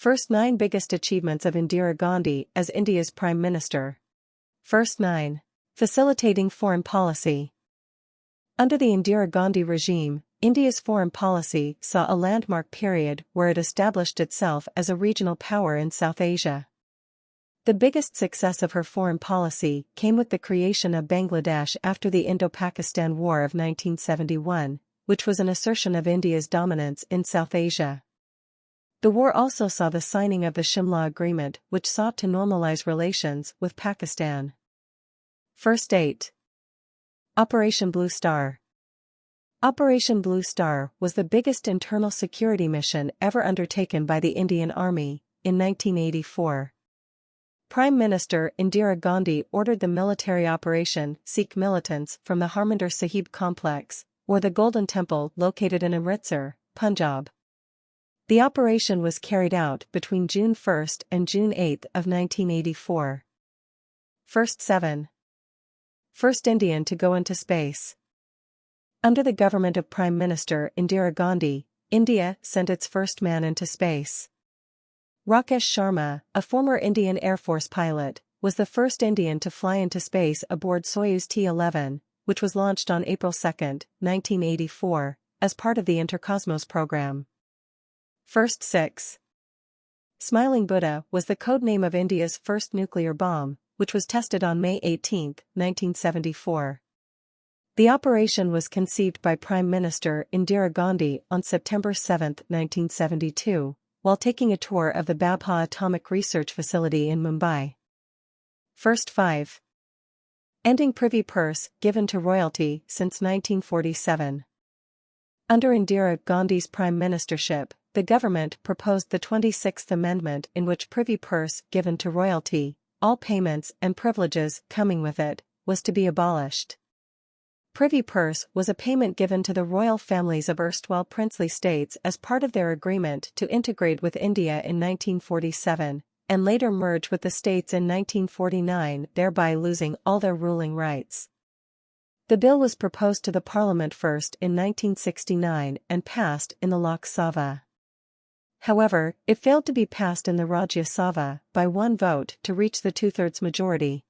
First 9 biggest achievements of Indira Gandhi as India's Prime Minister. First 9. Facilitating foreign policy. Under the Indira Gandhi regime, India's foreign policy saw a landmark period where it established itself as a regional power in South Asia. The biggest success of her foreign policy came with the creation of Bangladesh after the Indo-Pakistan War of 1971, which was an assertion of India's dominance in South Asia. The war also saw the signing of the Shimla Agreement, which sought to normalize relations with Pakistan. First 8. Operation Blue Star. Operation Blue Star was the biggest internal security mission ever undertaken by the Indian Army, in 1984. Prime Minister Indira Gandhi ordered the military operation Sikh militants from the Harmandir Sahib complex, or the Golden Temple located in Amritsar, Punjab. The operation was carried out between June 1 and June 8 of 1984. First 7. First Indian to go into space. Under the government of Prime Minister Indira Gandhi, India sent its first man into space. Rakesh Sharma, a former Indian Air Force pilot, was the first Indian to fly into space aboard Soyuz T-11, which was launched on April 2, 1984, as part of the Intercosmos program. First 6. Smiling Buddha was the code name of India's first nuclear bomb, which was tested on May 18, 1974. The operation was conceived by Prime Minister Indira Gandhi on September 7, 1972, while taking a tour of the Babha Atomic Research Facility in Mumbai. First 5. Ending Privy Purse given to royalty since 1947. Under Indira Gandhi's prime ministership, the government proposed the 26th Amendment in which privy purse given to royalty, all payments and privileges coming with it, was to be abolished. Privy purse was a payment given to the royal families of erstwhile princely states as part of their agreement to integrate with India in 1947, and later merge with the states in 1949, thereby losing all their ruling rights. The bill was proposed to the Parliament first in 1969 and passed in the Lok Sabha. However, it failed to be passed in the Rajya Sabha by one vote to reach the two-thirds majority.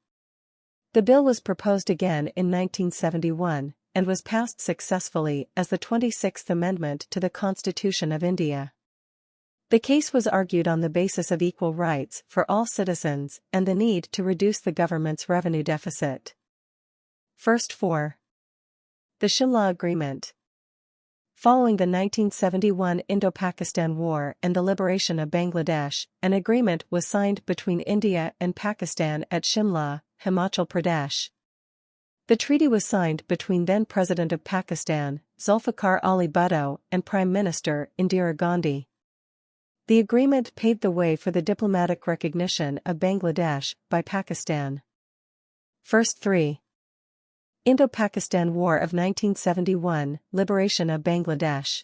The bill was proposed again in 1971, and was passed successfully as the 26th Amendment to the Constitution of India. The case was argued on the basis of equal rights for all citizens and the need to reduce the government's revenue deficit. First 4. The Shimla Agreement. Following the 1971 Indo-Pakistan War and the liberation of Bangladesh, an agreement was signed between India and Pakistan at Shimla, Himachal Pradesh. The treaty was signed between then-President of Pakistan, Zulfikar Ali Bhutto, and Prime Minister Indira Gandhi. The agreement paved the way for the diplomatic recognition of Bangladesh by Pakistan. First 3. Indo-Pakistan War of 1971, Liberation of Bangladesh.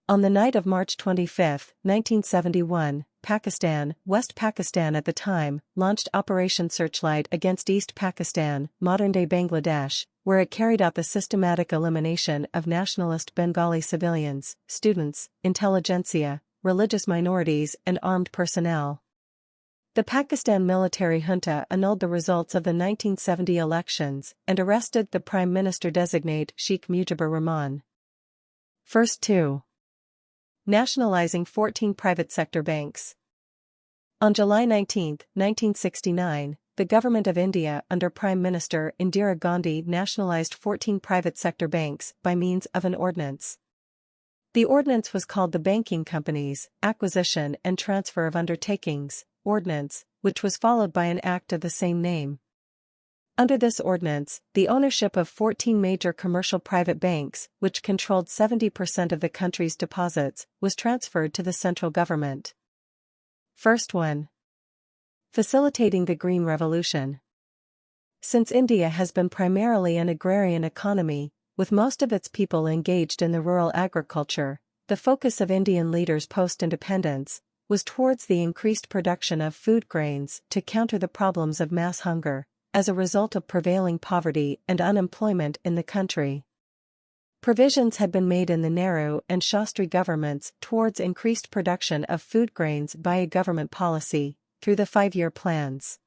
On the night of March 25, 1971, Pakistan, West Pakistan at the time, launched Operation Searchlight against East Pakistan, modern-day Bangladesh, where it carried out the systematic elimination of nationalist Bengali civilians, students, intelligentsia, religious minorities and armed personnel. The Pakistan military junta annulled the results of the 1970 elections and arrested the Prime Minister-designate Sheikh Mujibur Rahman. First 2. Nationalizing 14 private sector banks. On July 19, 1969, the Government of India under Prime Minister Indira Gandhi nationalized 14 private sector banks by means of an ordinance. The ordinance was called the Banking Companies, Acquisition and Transfer of Undertakings Ordinance, which was followed by an act of the same name. Under this ordinance, the ownership of 14 major commercial private banks, which controlled 70% of the country's deposits, was transferred to the central government. First 1. Facilitating the Green Revolution. Since India has been primarily an agrarian economy, with most of its people engaged in the rural agriculture, the focus of Indian leaders post-independence was towards the increased production of food grains to counter the problems of mass hunger, as a result of prevailing poverty and unemployment in the country. Provisions had been made in the Nehru and Shastri governments towards increased production of food grains via government policy, through the 5-year plans.